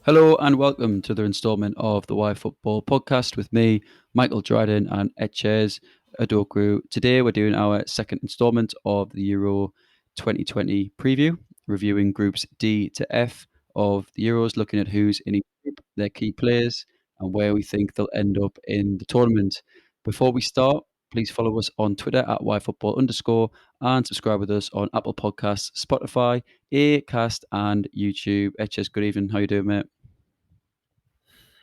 Hello and welcome to the instalment of the Wyfutbol podcast with me, Michael Dryden and Etches Adokru. Today we're doing our second instalment of the Euro 2020 preview, reviewing groups D to F of the Euros, looking at who's in each group, their key players, and where we think they'll end up in the tournament. Before we start, please follow us on Twitter at Yfootball_ and subscribe with us on Apple Podcasts, Spotify, Acast, and YouTube. Etches, good evening. How you doing, mate?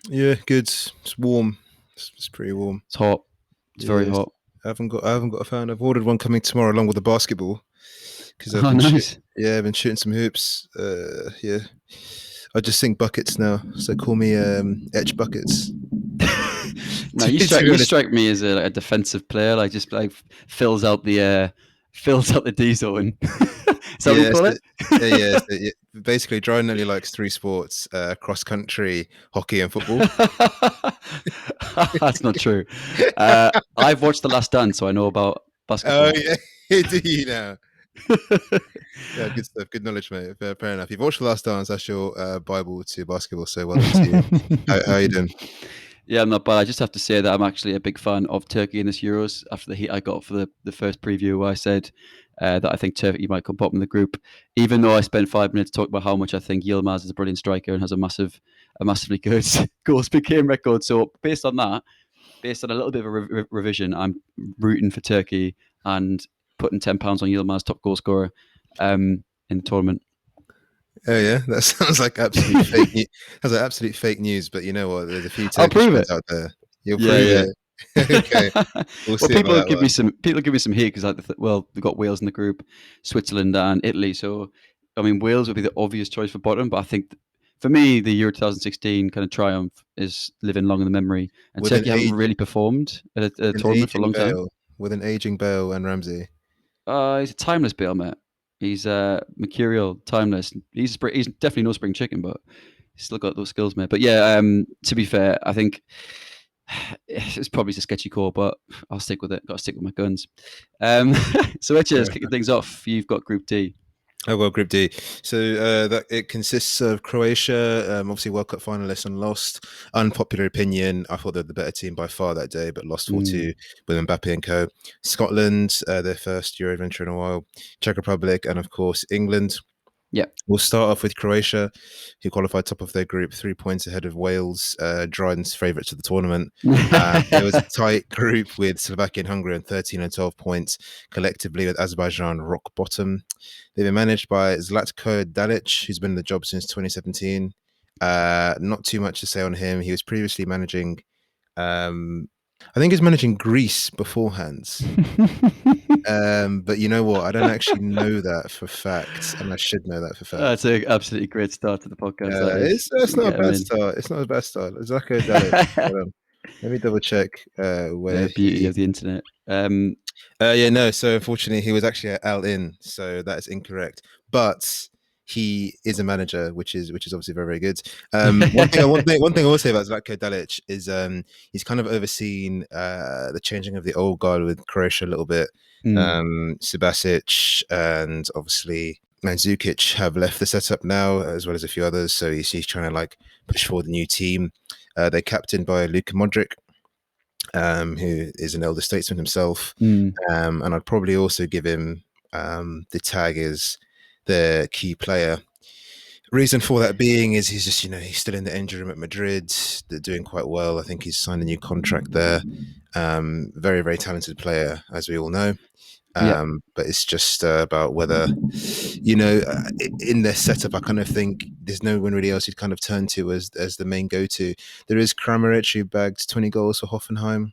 Yeah, good. It's warm. It's pretty warm. It's hot. It's very hot. I haven't got a fan. I've ordered one coming tomorrow along with the basketball because I've been nice. I've been shooting some hoops. I just think buckets now, so call me Etch Buckets. No, you strike me as a defensive player. Like just like fills out the D zone. Is that what you call it? Basically, Dryden only likes three sports: cross country, hockey, and football. That's not true. I've watched The Last Dance, so I know about basketball. Oh yeah, do you now? Yeah, good stuff. Good knowledge, mate. Fair enough. You've watched The Last Dance. That's your Bible to basketball. So well done to you. How are you doing? Yeah, I'm not bad. I just have to say that I'm actually a big fan of Turkey in this Euros. After the heat I got for the first preview, where I said that I think Turkey might come bottom of the group, even though I spent 5 minutes talking about how much I think Yilmaz is a brilliant striker and has a massively good goals per game record. So based on a little bit of a revision, I'm rooting for Turkey and putting £10 on Yilmaz, top goal scorer, in the tournament. Oh yeah, that sounds like absolute fake news. That's like absolute fake news. But you know what? There's a few Turkish fans out there. You'll prove it. Okay. We'll see people give me some heat because they've got Wales in the group, Switzerland and Italy. So I mean, Wales would be the obvious choice for bottom, but I think for me the Euro 2016 kind of triumph is living long in the memory. And with Turkey haven't really performed at a tournament for a long time. With an aging Bale and Ramsey. He's a timeless Bale, mate. He's mercurial, timeless. He's definitely no spring chicken, but he's still got those skills, mate. But yeah, to be fair, I think it's probably a sketchy call, but I'll stick with it. Got to stick with my guns. So Etches, kicking things off. You've got Group D. Oh, well, Group D. So that it consists of Croatia, obviously World Cup finalists and lost. Unpopular opinion, I thought they were the better team by far that day, but lost 4-2 with Mbappe and co. Scotland, their first Euro adventure in a while. Czech Republic, and of course England. Yeah, we'll start off with Croatia, who qualified top of their group, 3 points ahead of Wales, Dryden's favourites of the tournament. It was a tight group with Slovakia and Hungary on 13 and 12 points, collectively with Azerbaijan rock bottom. They've been managed by Zlatko Dalic, who's been in the job since 2017. Not too much to say on him. He was previously managing, I think he's managing Greece beforehand. But you know what? I don't actually know that for fact, and I should know that for fact. That's an absolutely great start to the podcast. It's not a bad start. It's not a bad start. Zlatko Dalic. Let me double check where the beauty of the internet. So unfortunately he was actually at Al In, so that is incorrect. But he is a manager, which is obviously very, very good. One thing I will say about Zlatko Dalic is he's kind of overseen the changing of the old guard with Croatia a little bit. Subasic and obviously Mandzukic have left the setup now, as well as a few others. So he's trying to like push forward the new team. They're captained by Luka Modric, who is an elder statesman himself. And I'd probably also give him the tag as the key player. Reason for that being is he's just, he's still in the engine room at Madrid. They're doing quite well. I think he's signed a new contract there. Very, very talented player, as we all know. But it's just about whether, in their setup, I kind of think there's no one really else you'd kind of turn to as the main go-to. There is Kramaric, who bagged 20 goals for Hoffenheim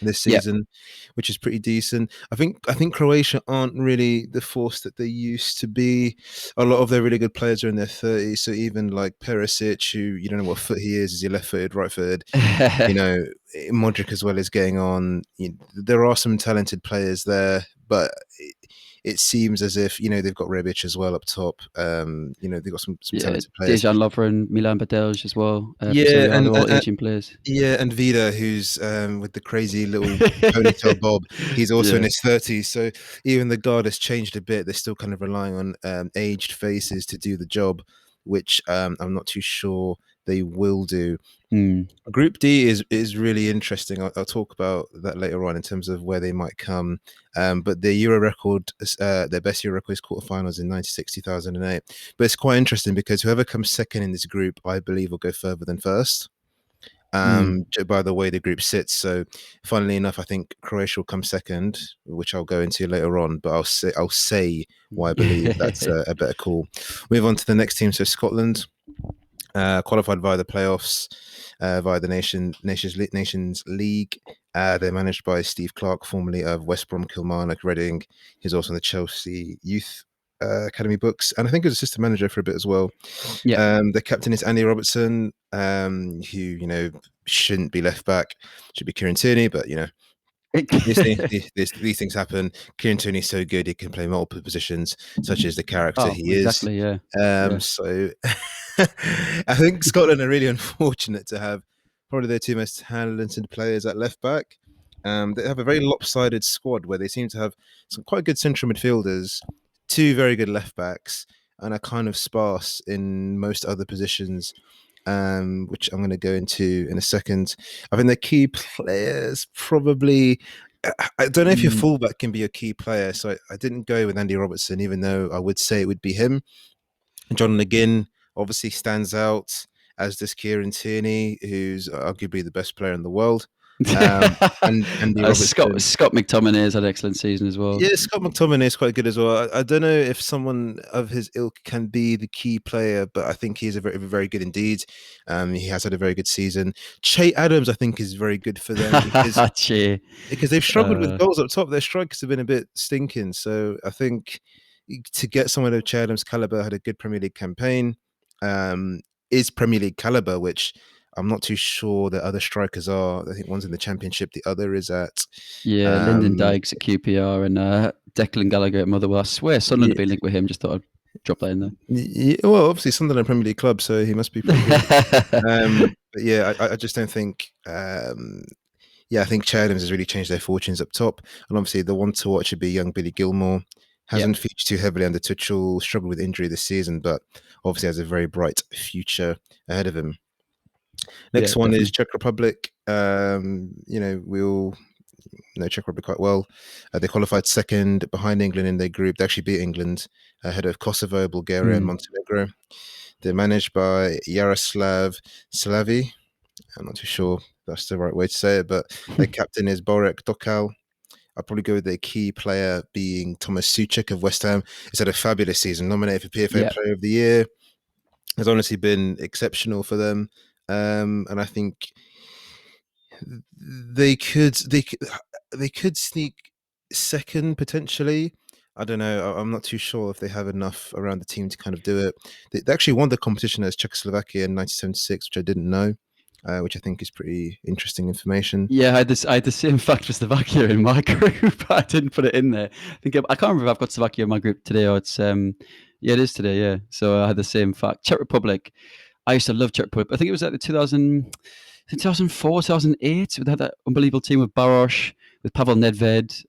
this season, which is pretty decent. I think Croatia aren't really the force that they used to be. A lot of their really good players are in their 30s, so even like Perisic, who you don't know what foot he is he left-footed, right-footed? Modric as well is getting on. There are some talented players there, but it seems as if they've got Rebic as well up top. They've got some talented players. Dejan Lovren, Milan Badelj as well. And aging players. Yeah, and Vida, who's with the crazy little ponytail bob. He's also in his 30s. So even the guard has changed a bit. They're still kind of relying on aged faces to do the job. which I'm not too sure they will do. Mm. Group D is really interesting. I'll talk about that later on in terms of where they might come. But their Euro record, their best Euro record is quarterfinals in 1960, 2008. But it's quite interesting because whoever comes second in this group, I believe, will go further than first. Mm. By the way the group sits. So, funnily enough, I think Croatia will come second, which I'll go into later on. But I'll say why I believe that's a better call. Move on to the next team. So Scotland. Qualified via the playoffs, via the Nations League. They're managed by Steve Clarke, formerly of West Brom, Kilmarnock, Reading. He's also in the Chelsea Youth Academy books, and I think he was assistant manager for a bit as well. Yeah. The captain is Andy Robertson, who shouldn't be left back, should be Kieran Tierney, but these things happen. Kieran Tierney's so good; he can play multiple positions, such as the character Oh, he is. exactly. Yeah. Yeah. So I think Scotland are really unfortunate to have probably their two most talented players at left back. They have a very lopsided squad where they seem to have some quite good central midfielders, two very good left backs, and are kind of sparse in most other positions, which I'm going to go into in a second. I think the key players probably. I don't know if your Mm. fullback can be a key player, so I didn't go with Andy Robertson, even though I would say it would be him. John McGinn obviously stands out, as does Kieran Tierney, who's arguably the best player in the world. And Andy Scott Robertson. Scott McTominay has had an excellent season as well. Yeah, Scott McTominay is quite good as well. I don't know if someone of his ilk can be the key player, but I think he's a very, very good indeed. He has had a very good season. Che Adams, I think, is very good for them Che. because they've struggled with Uh, goals up top. Their strikers have been a bit stinking. So I think to get someone of Che caliber, had a good Premier League campaign, is Premier League caliber, which I'm not too sure the other strikers are. I think one's in the Championship, the other is at. yeah, Lyndon Um, Dykes at QPR and Declan Gallagher at Motherwell. I swear Sunderland have been linked with him. Just thought I'd drop that in well, obviously Sunderland Premier League club, so he must be pretty good. there. But yeah, I just don't think. Yeah, I think Che Adams has really changed their fortunes up top, and obviously the one to watch would be young Billy Gilmore. Yeah. Hasn't featured too heavily under Tuchel, struggled with injury this season, but obviously has a very bright future ahead of him. Yeah, Next one is definitely. Czech Republic. We all know Czech Republic quite well. They qualified second behind England in their group. They actually beat England ahead of Kosovo, Bulgaria, and Mm. Montenegro. They're managed by Yaroslav Slavi. I'm not too sure that's the right way to say it, but their captain is Borek Dokal. I'd probably go with their key player being Thomas Suchek of West Ham. He's had a fabulous season, nominated for PFA Yeah. Player of the Year. Has honestly been exceptional for them, and I think they could sneak second potentially. I don't know. I'm not too sure if they have enough around the team to kind of do it. They actually won the competition as Czechoslovakia in 1976, which I didn't know, which I think is pretty interesting information. Yeah, I had the same fact for Slovakia in my group. I didn't put it in there. I can't remember if I've got Slovakia in my group today or it's yeah, it is today, yeah. So I had the same fact. Czech Republic. I used to love Czech Republic. I think it was like the 2004, 2008. They had that unbelievable team with Baroš, with Pavel Nedved.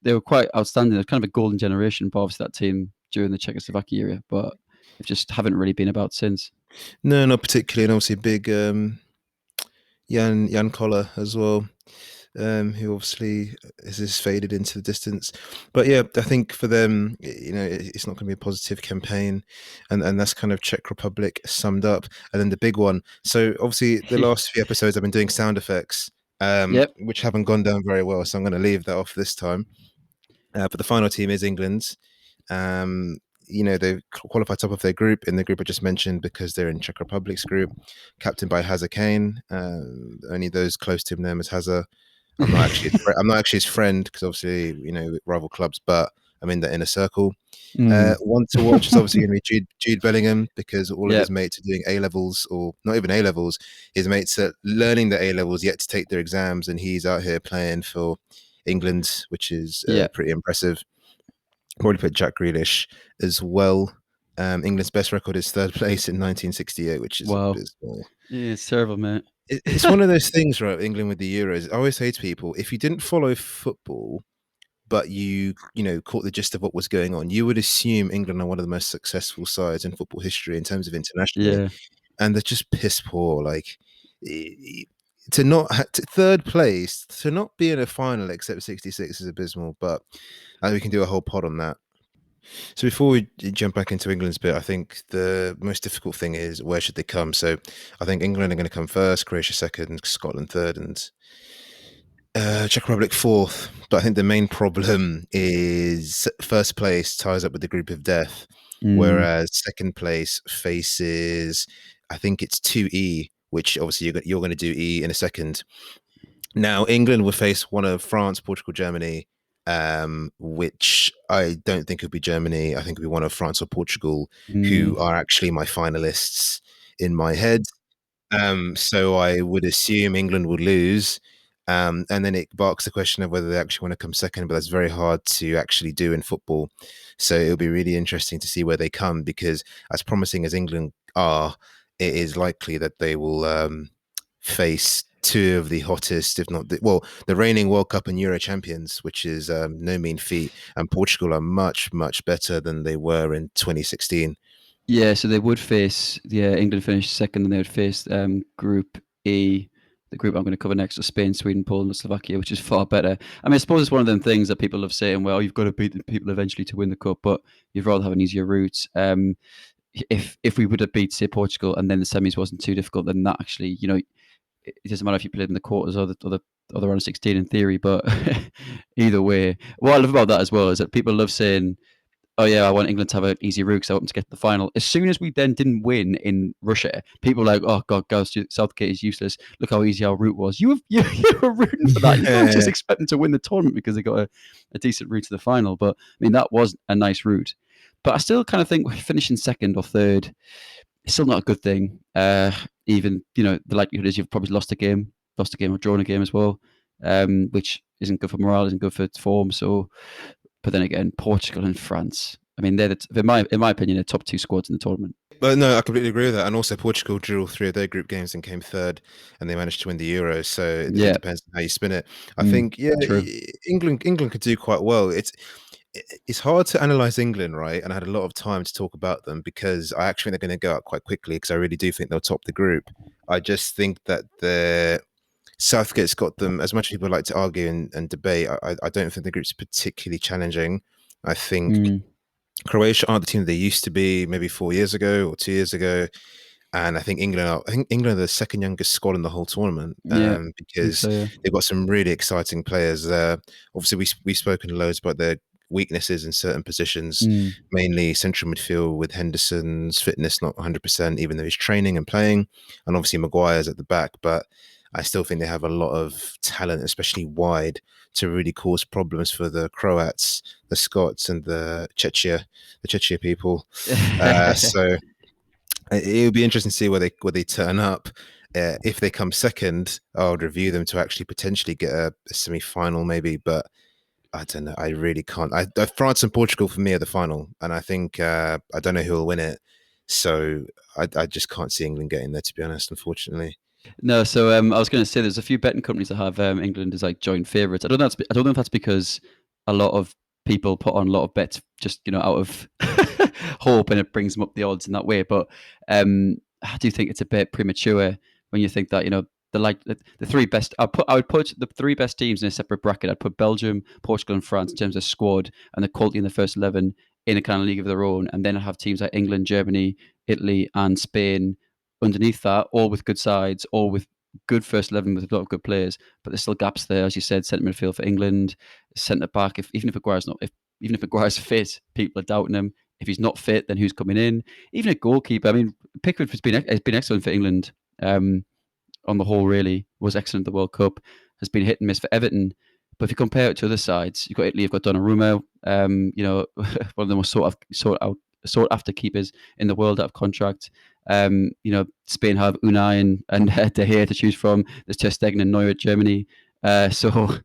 They were quite outstanding. It was kind of a golden generation, but obviously that team during the Czechoslovakia era, but they just haven't really been about since. No, not particularly, and obviously big Jan Koller as well, who obviously has faded into the distance. But yeah, I think for them, it's not going to be a positive campaign, and that's kind of Czech Republic summed up. And then the big one. So obviously, the last few episodes I've been doing sound effects, Yep. which haven't gone down very well. So I'm going to leave that off this time. But the final team is England. Um, they qualified top of their group in the group I just mentioned because they're in Czech Republic's group, captained by Hazard Kane. Only those close to him know him as Hazard. I'm not actually his friend because obviously rival clubs, but I'm in the inner circle. Mm. One to watch is obviously going to be Jude Bellingham because all of Yep. his mates are doing A levels or not even A levels. His mates are learning the A levels yet to take their exams, and he's out here playing for England, which is Yep. pretty impressive. Probably put Jack Grealish as well. England's best record is third place in 1968, which is Wow. abysmal. Yeah, it's terrible, mate. It's one of those things, right? England with the Euros. I always say to people, if you didn't follow football, but you know caught the gist of what was going on, you would assume England are one of the most successful sides in football history in terms of internationally, Yeah. and they're just piss poor. Like to not to third place, to not be in a final except 66 is abysmal. But we can do a whole pod on that. So before we jump back into England's bit, I think the most difficult thing is where should they come. So I think England are going to come first, Croatia second, Scotland third, and Czech Republic fourth. But I think the main problem is first place ties up with the group of death, Mm. whereas second place faces, I think it's 2E, which obviously you're going to do E in a second. Now, England will face one of France, Portugal, Germany, which I don't think would be Germany. I think it'll be one of France or Portugal, who Mm. are actually my finalists in my head. So I would assume England would lose. And then it barks the question of whether they actually want to come second, but that's very hard to actually do in football. So it'll be really interesting to see where they come, because as promising as England are, it is likely that they will face two of the hottest, if not the reigning World Cup and Euro champions, which is no mean feat. And Portugal are much, much better than they were in 2016. Yeah, so they would face, yeah, England finished second, and they would face Group E, the group I'm going to cover next, so Spain, Sweden, Poland, and Slovakia, which is far better. I mean, I suppose it's one of them things that people have saying, well, you've got to beat the people eventually to win the cup, but you'd rather have an easier route. If we would have beat, say, Portugal, and then the semis wasn't too difficult, then that actually, it doesn't matter if you played in the quarters or the round of 16 in theory, but either way, what I love about that as well is that people love saying, oh yeah, I want England to have an easy route because I want them to get to the final. As soon as we then didn't win in Russia, people were like, oh god, Southgate is useless. Look how easy our route was. You were rooting for that. You can't just expect them to win the tournament because they got a decent route to the final. But I mean, that was a nice route. But I still kind of think finishing second or third is still not a good thing. Even the likelihood is you've probably lost a game or drawn a game as well, which isn't good for morale, isn't good for form. So, but then again, Portugal and France. I mean, in my opinion, they're top two squads in the tournament. But no, I completely agree with that. And also, Portugal drew all three of their group games and came third, and they managed to win the Euros. So it Yeah, depends on how you spin it. I mm, think, yeah, true. England could do quite well. It's hard to analyze England, right? And I had a lot of time to talk about them because I actually think they're going to go out quite quickly, because I really do think they'll top the group. I just think that the Southgate's got them, as much as people like to argue and debate. I don't think the group's particularly challenging. I think Mm, Croatia aren't the team they used to be maybe 4 years ago or 2 years ago. And I think England are the second youngest squad in the whole tournament, yeah, I think because so. Yeah. they've got some really exciting players there. Obviously, we've spoken loads about their weaknesses in certain positions, Mm. mainly central midfield with Henderson's fitness not 100%, even though he's training and playing, and obviously Maguire's at the back. But I still think they have a lot of talent, especially wide, to really cause problems for the Croats, the Scots, and the Czechia people. So it would be interesting to see where they turn up. If they come second, I would review them to actually potentially get a semi-final, maybe. But I don't know. I really can't. France and Portugal for me are the final, and I think I don't know who will win it. So I just can't see England getting there, to be honest. Unfortunately. No, so I was going to say there's a few betting companies that have England as like joint favourites. I don't know if that's because a lot of people put on a lot of bets just out of hope, and it brings them up the odds in that way. But I do think it's a bit premature when you think that the three best. I would put the three best teams in a separate bracket. I'd put Belgium, Portugal, and France in terms of squad and the quality in the first 11 in a kind of league of their own, and then I have teams like England, Germany, Italy, and Spain underneath that, all with good sides, all with good first 11 with a lot of good players, but there's still gaps there, as you said. Centre midfield for England, centre back. Even if Maguire's fit, people are doubting him. If he's not fit, then who's coming in? Even a goalkeeper. I mean, Pickford has been excellent for England. On the whole, really was excellent at the World Cup. Has been hit and miss for Everton. But if you compare it to other sides, you've got Italy, you've got Donnarumma. One of the most sought after keepers in the world out of contract. Spain have Unai and De Gea to choose from. There's Ter Stegen and Neuer at Germany. So,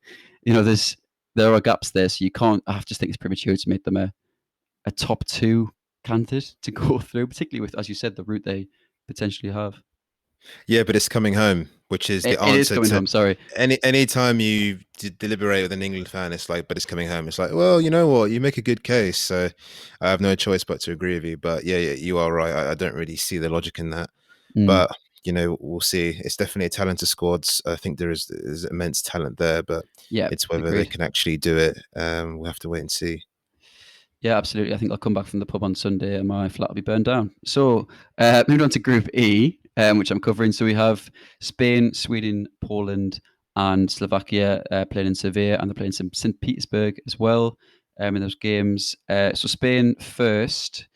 there are gaps there. So you can't. I just think it's premature to make them a top two candidate to go through, particularly with, as you said, the route they potentially have. Yeah, but it's coming home, which is the It is answer coming to home. Sorry. any time you deliberate with an England fan, it's like, but it's coming home. It's like, well, you know what, you make a good case, so I have no choice but to agree with you. But yeah, you are right. I don't really see the logic in that, Mm. but we'll see. It's definitely a talented squad. I think there's immense talent there, but Yeah, it's whether they agreed. can actually do it. We'll have to wait and see. Yeah, absolutely. I think I'll come back from the pub on Sunday and my flat will be burned down. So, moving on to Group E, which I'm covering. So we have Spain, Sweden, Poland, and Slovakia playing in Sevilla, and they're playing St. Petersburg as well in those games. So Spain first.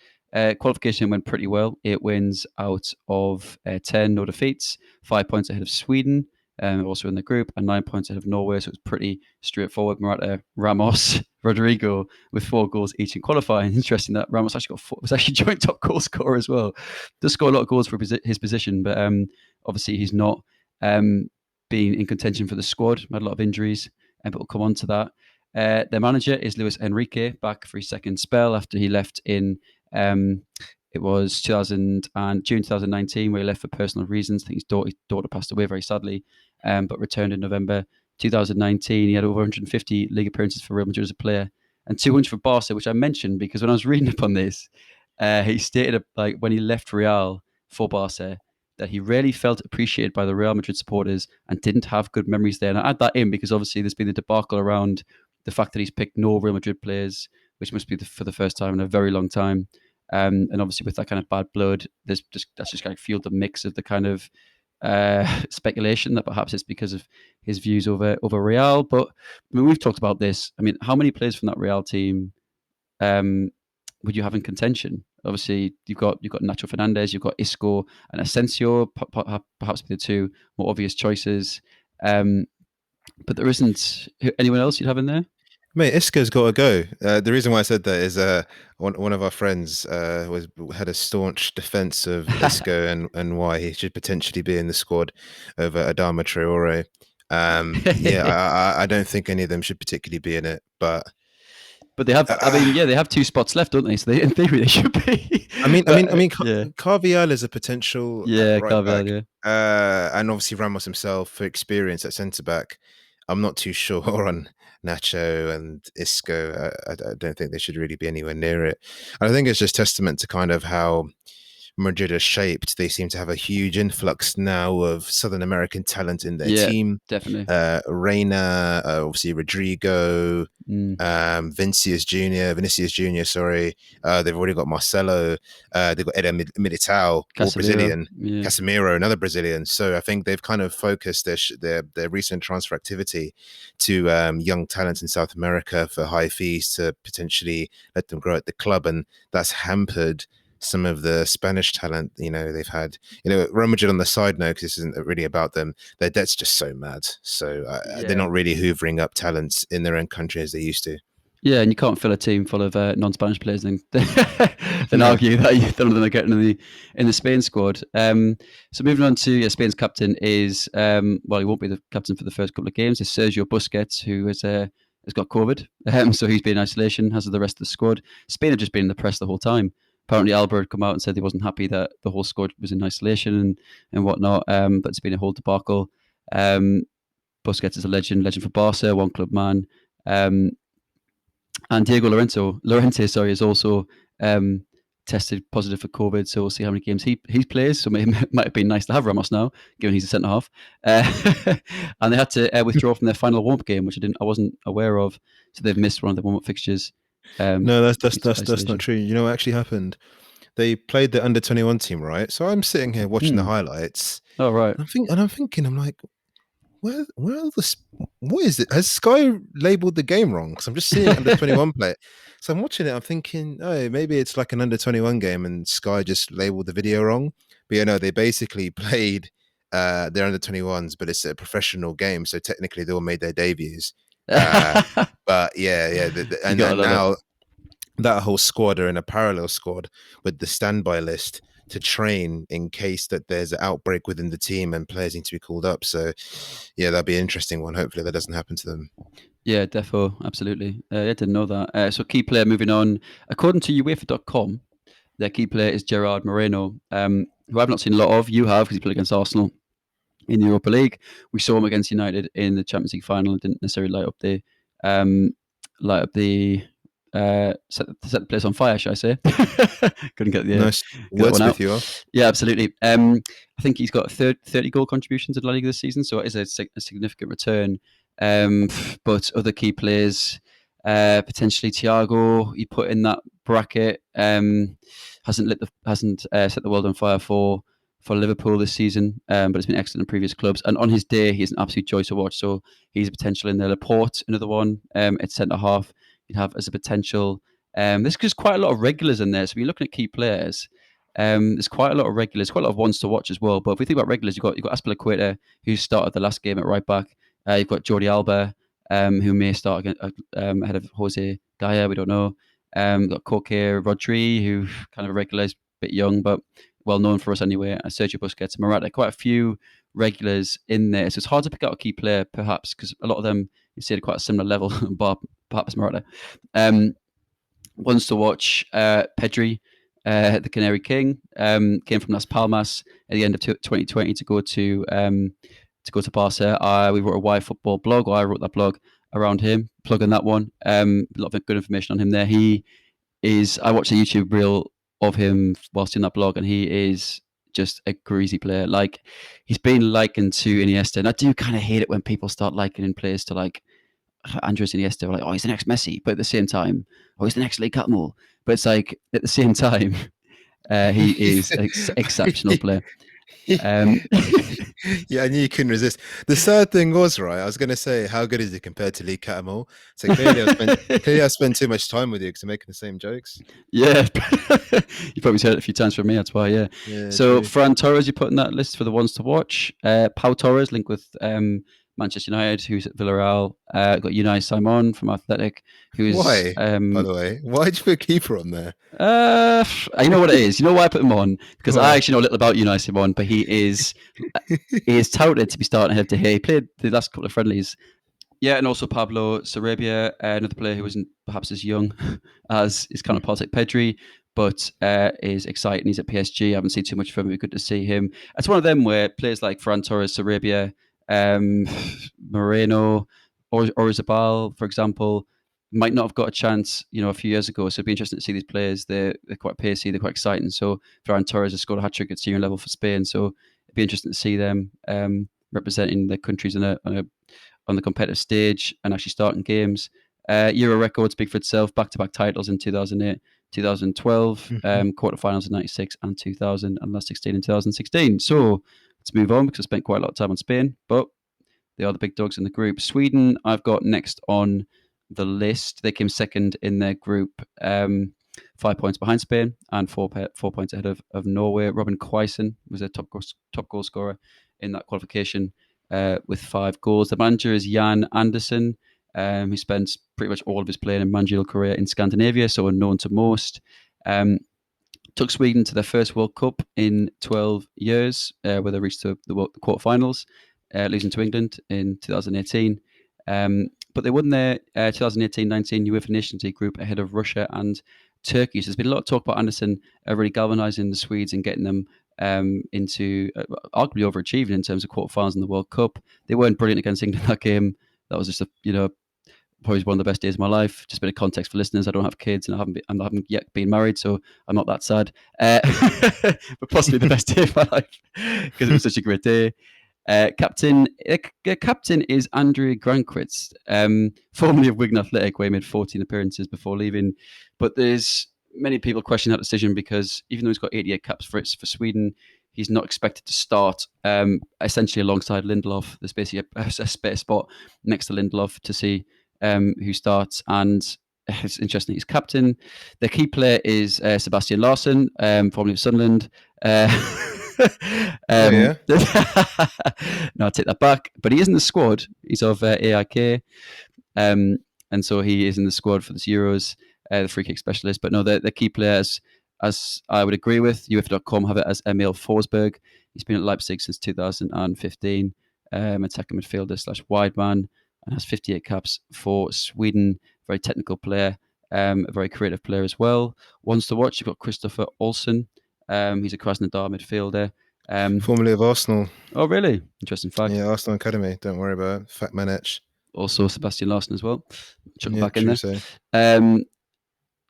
Qualification went pretty well. 8 wins out of 10, no defeats. 5 points ahead of Sweden, also in the group, and 9 points ahead of Norway. So it was pretty straightforward. Morata, Ramos, Rodrigo with 4 goals each in qualifying. Interesting that Ramos actually was actually joint top goal scorer as well. Does score a lot of goals for his position, but obviously he's not being in contention for the squad. Had a lot of injuries, but we'll come on to that. Their manager is Luis Enrique, back for his second spell after he left in it was 2000 and June 2019, where he left for personal reasons. I think his daughter passed away very sadly, but returned in November 2019. He had over 150 league appearances for Real Madrid as a player and 200 for Barca, which I mentioned because when I was reading up on this, he stated like when he left Real for Barca that he really felt appreciated by the Real Madrid supporters and didn't have good memories there. And I add that in because obviously there's been the debacle around the fact that he's picked no Real Madrid players, which must be for the first time in a very long time. And obviously with that kind of bad blood, that's just kind of fueled the mix of the kind of speculation that perhaps it's because of his views over Real. But I mean, we've talked about this. I mean, how many players from that Real team would you have in contention? Obviously, you've got Nacho Fernandez, you've got Isco and Asensio, perhaps be the two more obvious choices. But there isn't anyone else you'd have in there. Mate, Isco's got to go. The reason why I said that is one of our friends had a staunch defense of Isco and why he should potentially be in the squad over Adama Traore. Yeah, I don't think any of them should particularly be in it, but But they have, I mean, uh, yeah, they have 2 spots left, don't they? So in theory, they should be. I But mean, yeah, Carvial is a potential yeah, right Carvalho, back, yeah. and obviously Ramos himself for experience at centre back. I'm not too sure on Nacho and Isco. I don't think they should really be anywhere near it. And I think it's just testament to kind of how Madrid are shaped. They seem to have a huge influx now of Southern American talent in their Yeah, team. definitely. Reina, obviously Rodrigo, Mm. Vinicius Junior. Sorry, they've already got Marcelo. They've got Eder Militao, all Casemiro, Brazilian. yeah. Casemiro, another Brazilian. So I think they've kind of focused their recent transfer activity to young talent in South America for high fees to potentially let them grow at the club, and that's hampered some of the Spanish talent. They've had, Real Madrid on the side note, because this isn't really about them. Their debt's just so mad. So they're Yeah. not really hoovering up talents in their own country as they used to. Yeah, and you can't fill a team full of non-Spanish players and then No. argue that none of them are getting in the Spain squad. So moving on to Spain's captain is well, he won't be the captain for the first couple of games. It's Sergio Busquets, who has got COVID, so he's been in isolation, as of the rest of the squad. Spain have just been in the press the whole time. Apparently, Alba had come out and said he wasn't happy that the whole squad was in isolation and whatnot. But it's been a whole debacle. Busquets is a legend for Barca, one club man. And Diego Llorente, sorry, is also tested positive for COVID. So we'll see how many games he plays. So it might have been nice to have Ramos now, given he's a centre half. And they had to withdraw from their final warm-up game, which I wasn't aware of. So they've missed one of the warm-up fixtures No, due to that's not isolation. true. You know what actually happened? They played the under 21 team, right? So I'm sitting here watching the Hmm. highlights, Oh right. and I'm thinking, I'm like, where are the what is it? Has Sky labeled the game wrong? Because I'm just seeing under 21 play. So I'm watching it. I'm thinking, oh, maybe it's like an under 21 game, and Sky just labeled the video wrong. But they basically played their under 21s, but it's a professional game, so technically they all made their debuts. Uh, but yeah, You and gotta love it. now that whole squad are in a parallel squad with the standby list to train in case that there's an outbreak within the team and players need to be called up. So, yeah, that'll be an interesting one. Hopefully, that doesn't happen to them. Yeah, defo, absolutely. I didn't know that. So key player moving on. According to UEFA.com, their key player is Gerard Moreno, who I've not seen a lot of. You have, because he played against Arsenal. in the Europa League. We saw him against United in the Champions League final and didn't necessarily um, set the place on fire, should I say? Couldn't Nice get that one wordsmith out. you are. Yeah, absolutely. I think he's got 30 goal contributions in La Liga this season, so it is a significant return. But other key players, potentially Thiago, you put in that bracket. Hasn't set the world on fire for Liverpool this season, but it's been excellent in previous clubs. And on his day, he's an absolute joy to watch. So he's a potential in there. Laporte, another one at centre half, you'd have as a potential. There's just quite a lot of regulars in there. So when you're looking at key players, there's quite a lot of regulars, quite a lot of ones to watch as well. But if we think about regulars, you've got Aspilicueta, who started the last game at right back. You've got Jordi Alba, who may start ahead of Jose Gaya. We don't know. Got Koke Rodri, who kind of a regular, is a bit young, but well known for us anyway. Sergio Busquets, Morata, quite a few regulars in there. So it's hard to pick out a key player, perhaps, because a lot of them you see at quite a similar level, bar perhaps Morata. Ones to watch, Pedri, the Canary King, came from Las Palmas at the end of 2020 to go to Barca. We wrote a Wyfutbol blog, or I wrote that blog around him, plugging that one. A lot of good information on him there. I watched a YouTube reel of him whilst in that blog, and he is just a greasy player. Like, he's been likened to Iniesta, and I do kind of hate it when people start likening players to like Andres Iniesta. Like, oh, he's the next Messi, but at the same time, oh, he's the next Lee Catmull. But it's like at the same time, he is an exceptional player. Yeah, I knew you couldn't resist. The sad thing was, right, I was going to say, how good is he compared to Lee Catmull? So clearly I spent too much time with you because I'm making the same jokes. Yeah, you probably heard it a few times from me. That's why. Yeah. Yeah, So true. Fran Torres, you put in that list for the ones to watch. Pau Torres linked with Manchester United, who's at Villarreal. Got Unai Simon from Athletic, who's Why, by the way? Why'd you put a keeper on there? you know what it is. You know why I put him on? Because I Why? actually know a little about Unai Simon, but he is touted to be starting ahead to here. He played the last couple of friendlies. Yeah, and also Pablo Sarabia, another player who isn't perhaps as young as his counterpart like Pedri, but is exciting. He's at PSG. I haven't seen too much from him. It'd be good to see him. It's one of them where players like Ferran Torres, Sarabia, Moreno, or Orizabal, for example, might not have got a chance, a few years ago. So it'd be interesting to see these players. They're quite pacey. They're quite exciting. So Ferran Torres has scored a hat trick at senior level for Spain. So it'd be interesting to see them representing their countries on the competitive stage and actually starting games. Euro record speak for itself. Back-to-back titles in 2008, 2012, quarterfinals in 96 and 2000, and last 16 in 2016. So let's move on because I spent quite a lot of time on Spain, but they are the big dogs in the group. Sweden, I've got next on the list. They came second in their group, 5 points behind Spain and 4 points ahead of Norway. Robin Quaison was their top goal scorer in that qualification with 5 goals. The manager is Jan Andersen, who spent pretty much all of his playing and managerial career in Scandinavia, so unknown to most. Took Sweden to their first World Cup in 12 years, where they reached the quarterfinals, losing to England in 2018. But they won their 2018-19 UEFA Nations League group ahead of Russia and Turkey. So there's been a lot of talk about Anderson really galvanising the Swedes and getting them into arguably overachieving in terms of quarterfinals in the World Cup. They weren't brilliant against England that game. That was just probably one of the best days of my life. Just a bit of context for listeners: I don't have kids and I haven't yet been married, so I'm not that sad. But possibly the best day of my life because it was such a great day. Captain is Andrew Granquist, formerly of Wigan Athletic, where he made 14 appearances before leaving. But there's many people question that decision because even though he's got 88 caps for Sweden, he's not expected to start essentially alongside Lindelof. There's basically a spare spot next to Lindelof to see who starts. And it's interesting, he's captain. The key player is Sebastian Larsson, formerly of Sunderland. Oh yeah. No, I take that back. But he is in the squad. He's of AIK. And so he is in the squad for this Euros, the free kick specialist. But no, the key players, as I would agree with, UEFA.com have it as Emil Forsberg. He's been at Leipzig since 2015, attacking midfielder / wide man, and has 58 caps for Sweden. Very technical player, a very creative player as well. Ones to watch, you've got Christopher Olsen. He's a Krasnodar midfielder. Formerly of Arsenal. Oh, really? Interesting fact. Yeah, Arsenal Academy. Don't worry about it. Fat man etch. Also, Sebastian Larson as well. Chuck him Yeah, back in true there. say. Um,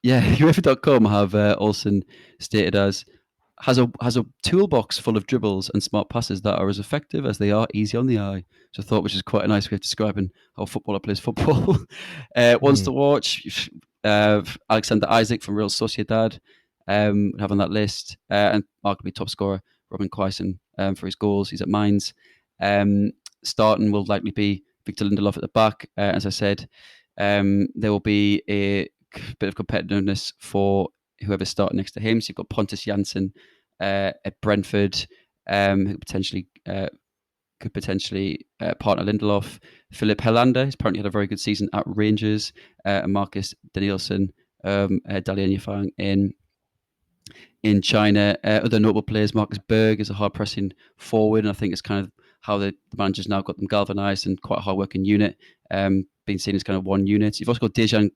yeah, UEFA.com have Olsen stated as has a toolbox full of dribbles and smart passes that are as effective as they are easy on the eye. So I thought, which is quite a nice way of describing how a footballer plays football. Ones Mm. to watch: Alexander Isaac from Real Sociedad, have on that list, and arguably top scorer Robin Quaison for his goals. He's at Mainz. Um, Starting will likely be Victor Lindelof at the back. As I said, there will be a bit of competitiveness for whoever's starting next to him. So you've got Pontus Jansson at Brentford, who could potentially partner Lindelof. Philip Helander has apparently had a very good season at Rangers, and Marcus Danielson, Dalian Yafang in China. Other notable players: Marcus Berg is a hard pressing forward, and I think it's kind of how the manager's now got them galvanised and quite a hard working unit. Being seen as kind of one unit. You've also got Dejan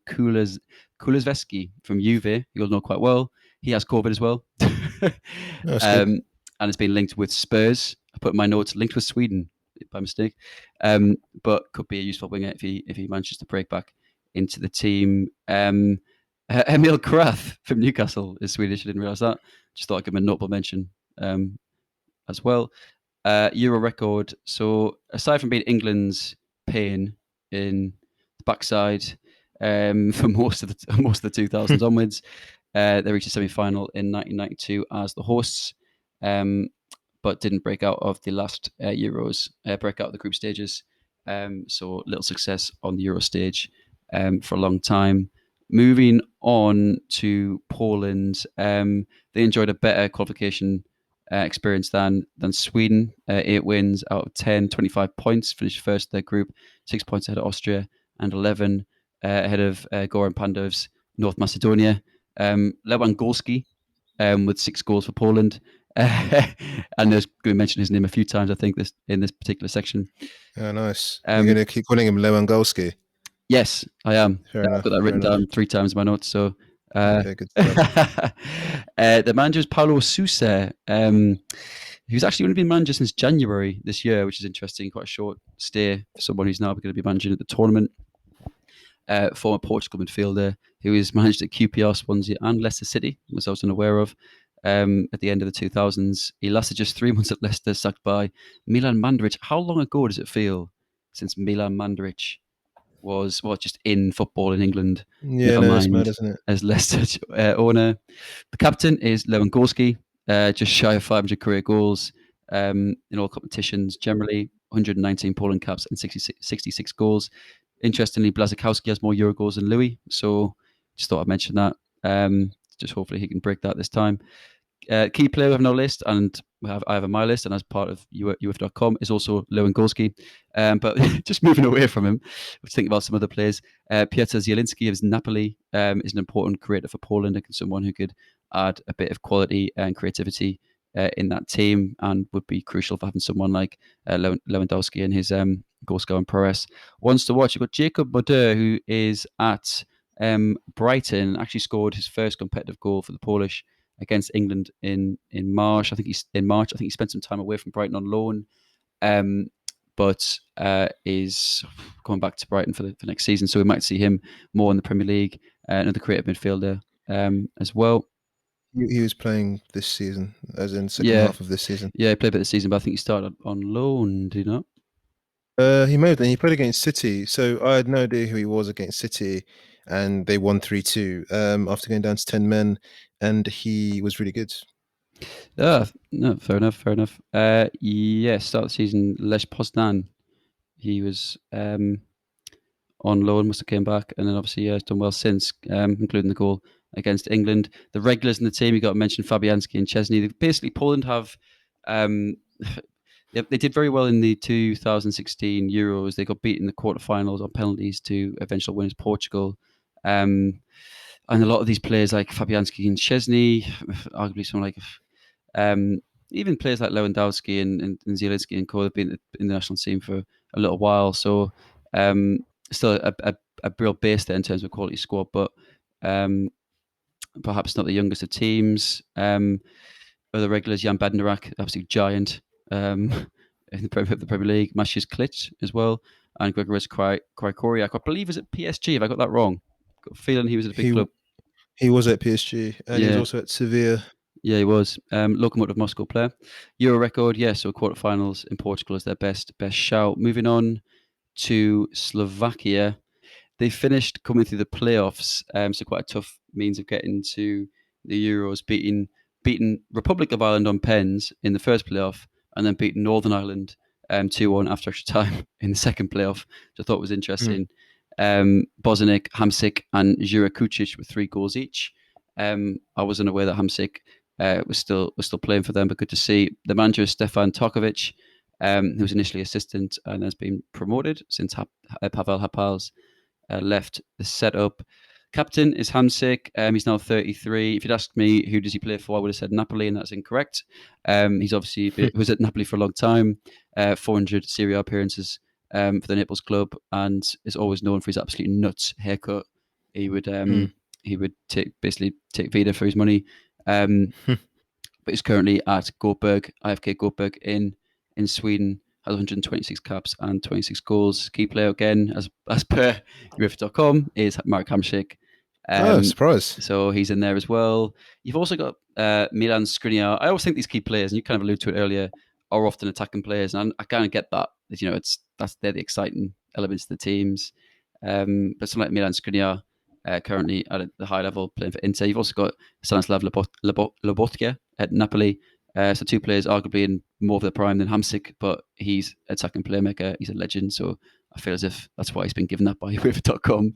Kulesveski from Juve, you'll know quite well. He has COVID as well. That's good. And it's been linked with Spurs. I put in my notes linked with Sweden by mistake, but could be a useful winger if he manages to break back into the team. Emil Kraft from Newcastle is Swedish. I didn't realise that. Just thought I'd give him a notable mention as well. Euro record. So aside from being England's pain in the backside for most of the 2000s onwards, they reached a semi-final in 1992 as the hosts, but didn't break out of the last Euros, break out of the group stages. So little success on the Euro stage for a long time. Moving on to Poland, they enjoyed a better qualification experience than Sweden. 8 wins out of 10, 25 points, finished first in their group, 6 points ahead of Austria, and 11 ahead of Goran Pandov's North Macedonia. Lewandowski with 6 goals for Poland. And there's going to mention his name a few times, I think, in this particular section. Oh, nice. You're Um, going to keep calling him Lewandowski. yes, I am. Fair I've enough. got that Fair written enough. down 3 times in my notes. So Okay, good stuff. the manager is Paulo Sousa, who's actually only been manager since January this year, which is interesting. Quite a short stay for someone who's now going to be managing at the tournament. Former Portugal midfielder who is managed at QPR, Swansea, and Leicester City, was I was unaware of. At the end of the 2000s, he lasted just 3 months at Leicester, sacked by Milan Mandaric. How long ago does it feel since Milan Mandaric was just in football in England? Yeah, Never no, it's mad, mind isn't it? as Leicester owner. The captain is Lewandowski, just shy of 500 career goals in all competitions. Generally, 119 Poland caps and 66 goals. Interestingly, Blazikowski has more Euro goals than Louis, so just thought I'd mention that. Just hopefully he can break that this time. Key player we have on our list, and I have on my list, and as part of UF.com, is also Lewandowski. But just moving away from him, let's think about some other players. Piotr Zielinski of Napoli is an important creator for Poland and someone who could add a bit of quality and creativity in that team, and would be crucial for having someone like Lewandowski in his goal scoring prowess. Ones to watch, you've got Jacob Moder, who is at Brighton, actually scored his first competitive goal for the Polish against England in March. I think he spent some time away from Brighton on loan, but is coming back to Brighton for next season. So we might see him more in the Premier League. Another creative midfielder as well. He was playing this season, as in second Yeah, half of this season. yeah, he played a bit this season, but I think he started on loan. Do you know? He may have done. He played against City, so I had no idea who he was against City, and they won 3-2 after going down to 10 men, and he was really good. No, fair enough, fair enough. Yeah, start of the season, Lech Poznan. He was on loan, must have came back, and then obviously has done well since, including the goal against England. The regulars in the team, you got to mention Fabianski and Chesney. Basically, Poland have um, they did very well in the 2016 Euros. They got beat in the quarterfinals on penalties to eventual winners Portugal. And a lot of these players like Fabianski and Chesney, arguably someone like um, even players like Lewandowski and Zielinski and Co have been in the national team for a little while. So um, still a real base there in terms of quality squad, but perhaps not the youngest of teams. other regulars, Jan Bednarak, absolute giant in the Premier League. Maciej Klich as well, and Grzegorz Krikoriak. I believe is at PSG. Have I got that wrong? Got a feeling he was at a big He club. he was at PSG and he was Yeah, also at Sevilla. yeah, he was. Lokomotiv Moscow player. Euro record, yeah. So quarterfinals in Portugal is their best shout. Moving on to Slovakia. They finished coming through the playoffs, so quite a tough means of getting to the Euros, beating Republic of Ireland on pens in the first playoff, and then beating Northern Ireland 2-1 after extra time in the second playoff, which I thought was Mm. interesting. Bozanic, Hamsik, and Jura Kucic with 3 goals each. I wasn't aware that Hamsik was still playing for them, but good to see. The manager is Stefan Tokovic, who was initially assistant and has been promoted since Pavel Hapal's left the setup. Captain is Hamsik. He's now 33. If you'd asked me who does he play for, I would have said Napoli, and that's incorrect. He's obviously was at Napoli for a long time, 400 Serie A appearances for the Naples club, and is always known for his absolutely nuts haircut. He would Mm. basically take Vida for his money. But he's currently at IFK Göteborg in Sweden. Has 126 caps and 26 goals. Key player again, as per Wyfutbol.com, is Mark Hamšík. Oh, surprise. So he's in there as well. You've also got Milan Skriniar. I always think these key players, and you kind of alluded to it earlier, are often attacking players, and I kind of get that. They're the exciting elements of the teams. But someone like Milan Skriniar, currently at the high level playing for Inter. You've also got Stanislav Lobotka at Napoli. So 2 players arguably in more of their prime than Hamsik, but he's attacking playmaker. He's a legend, so I feel as if that's why he's been given that by River.com.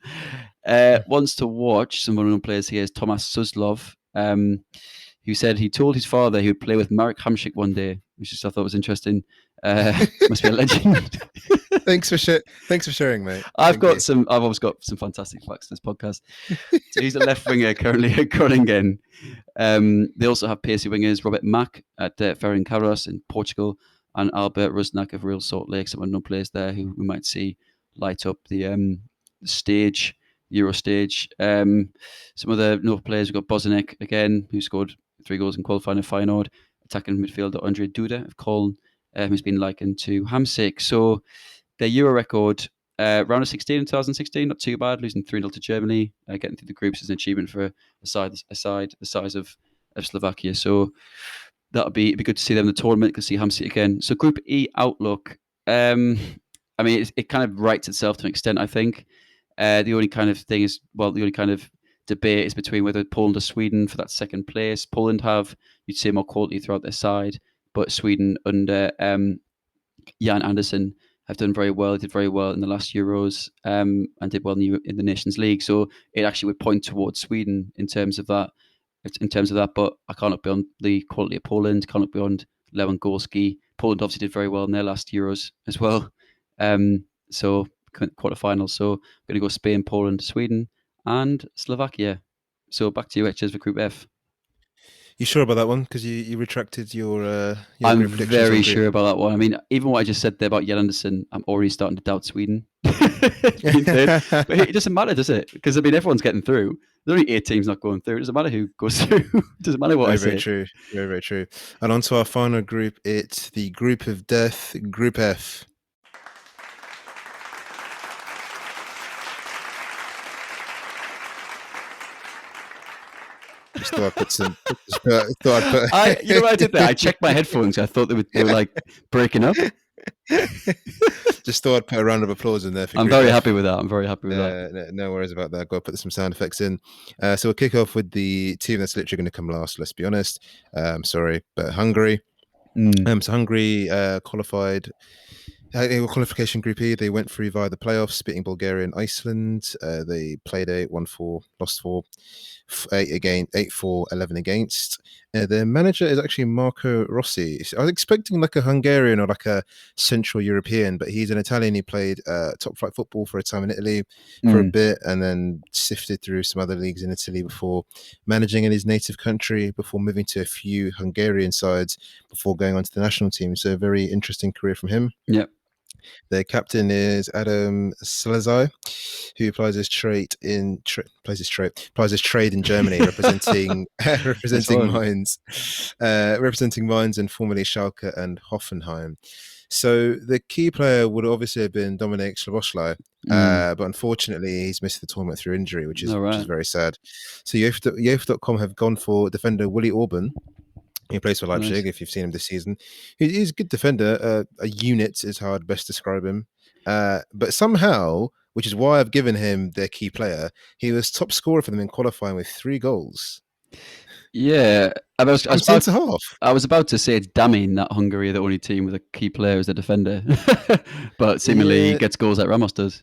Wants to watch some unknown players here is Thomas Suslov, who said he told his father he would play with Marek Hamšík one day, which I thought was interesting. Must be a legend. Thanks for sharing, mate. I've always got some fantastic facts in this podcast. So he's a left winger currently at Groningen. They also have pacey wingers Robert Mack at Ferencváros in Portugal, and Albert Rusnak of Real Salt Lake. Some unknown players there who we might see light up the stage, Euro stage. Some other notable players, we've got Bozanic again, who scored 3 goals in qualifying at Feyenoord. Attacking midfielder Andre Duda of Köln, who's been likened to Hamsik. So their Euro record, round of 16 in 2016, not too bad, losing 3-0 to Germany. Getting through the groups is an achievement for a side the size of Slovakia. So it'd be good to see them in the tournament, to see Hamsik again. So Group E outlook, I mean, it kind of writes itself to an extent, I think. The only kind of thing is, the only kind of debate is between whether Poland or Sweden for that second place. Poland have, you'd say, more quality throughout their side, but Sweden under Jan Andersen have done very well. They did very well in the last Euros, and did well in the Nations League. So it actually would point towards Sweden in terms of that. But I can't look beyond the quality of Poland. Can't look beyond Lewandowski. Poland obviously did very well in their last Euros as well. So quarterfinals. So I'm going to go Spain, Poland, Sweden, and Slovakia. So back to you, Etches, for Group F. You sure about that one? Because you retracted your I'm group predictions very on sure group. about that one. I mean, even what I just said there about Jan Andersen, I'm already starting to doubt Sweden. But it doesn't matter, does it? Because I mean, everyone's getting through. There's only 8 teams not going through. It doesn't matter who goes through. It doesn't matter what I Very say. true. Very, very true. And on to our final group. It's the group of death, Group F. Just thought I'd put some. You know what I did there? I checked my headphones. I thought they were like breaking up. Just thought I'd put a round of applause in there for I'm Group very F. happy with that. I'm very happy with that. No worries about that. I've got to put some sound effects in. So we'll kick off with the team that's literally going to come last. Let's be honest. Sorry, but Hungary. So Hungary qualified. Qualification Group E, they went through via the playoffs, beating Bulgaria and Iceland. They played 8, won 4, lost 4, 8-4, 11 against. Their manager is actually Marco Rossi. I was expecting like a Hungarian or like a Central European, but he's an Italian. He played top flight football for a time in Italy for a bit, and then sifted through some other leagues in Italy before managing in his native country, before moving to a few Hungarian sides, before going on to the national team. So a very interesting career from him. Yep. Their captain is Adam Salazar, who applies his trade in Germany, representing Nice representing one. Mainz and formerly Schalke and Hoffenheim. So the key player would obviously have been Dominik Szoboszlai, Mm. but unfortunately he's missed the tournament through injury, which is All which is right. very sad. So UEFA.com have gone for defender Willy Orban. He plays for Oh, nice. Leipzig. If you've seen him this season, he's a good defender. A unit is how I'd best describe him. But somehow, which is why I've given him their key player, he was top scorer for them in qualifying with 3 goals Yeah, from centre half. I was about to say it's damning that Hungary are the only team with a key player as a defender, but seemingly Yeah, gets goals like Ramos does.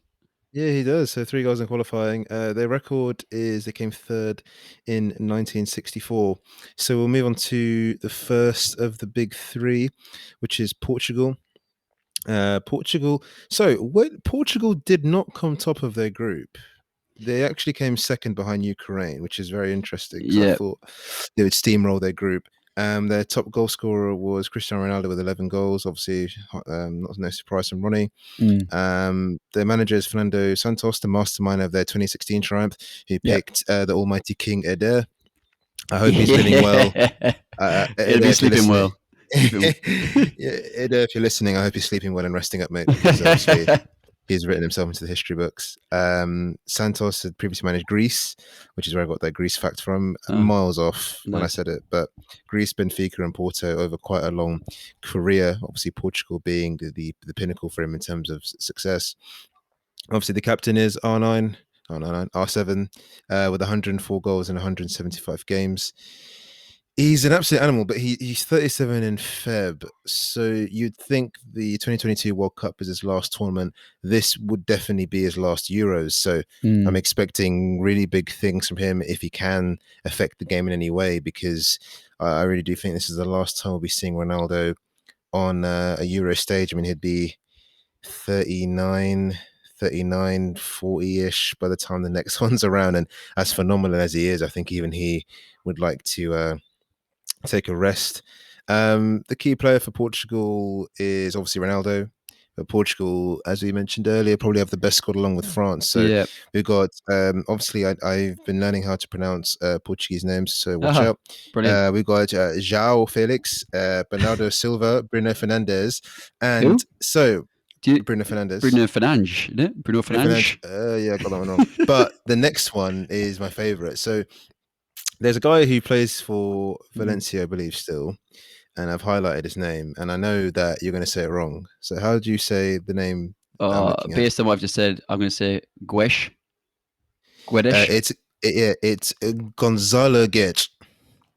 yeah, he does. So 3 goals in qualifying. Their record is they came third in 1964. So we'll move on to the first of the big three, which is Portugal. Portugal. So Portugal did not come top of their group. They actually came second behind Ukraine, which is very interesting because I Yeah. thought they would steamroll their group. Their top goal scorer was Cristiano Ronaldo with 11 goals. Obviously, not no surprise from Ronnie. Mm. Their manager is Fernando Santos, the mastermind of their 2016 triumph, who Yeah. picked the almighty King Eder. I hope he's living well. Yeah. It'll Eder, be if you're sleeping listening, well. Sleeping. yeah, Eder, if you're listening, I hope you're sleeping well and resting up, mate, because obviously he's written himself into the history books. Santos had previously managed Greece, which is where I got that Greece fact from. Oh, Miles off when I nice. said it, but Greece, Benfica, and Porto over quite a long career. Obviously, Portugal being the pinnacle for him in terms of success. Obviously, the captain is R9, R7, with 104 goals in 175 games. He's an absolute animal, but he's 37 in Feb. So you'd think the 2022 World Cup is his last tournament. This would definitely be his last Euros. So I'm Mm. expecting really big things from him if he can affect the game in any way, because I really do think this is the last time we'll be seeing Ronaldo on a Euro stage. I mean, he'd be 39, 39, 40-ish by the time the next one's around. And as phenomenal as he is, I think even he would like to take a rest. The key player for Portugal is obviously Ronaldo. But Portugal, as we mentioned earlier, probably have the best squad along with France. So Yeah. we've got, obviously, I've been learning how to pronounce Portuguese names, so watch Ah, out. brilliant. We've got João Felix, Bernardo Silva, Bruno Fernandes. And Who? so Do you, Bruno Fernandes. Bruno Fernandes, isn't it? Bruno Bruno Fernandes. Fernandes. Yeah, I got that one wrong. But the next one is my favorite. So there's a guy who plays for Mm. Valencia, I believe, still, and I've highlighted his name, and I know that you're going to say it wrong. So how do you say the name that I'm looking at? Based on what I've just said, I'm going to say Guesh. Guedes. It's Gonzalo Guedes.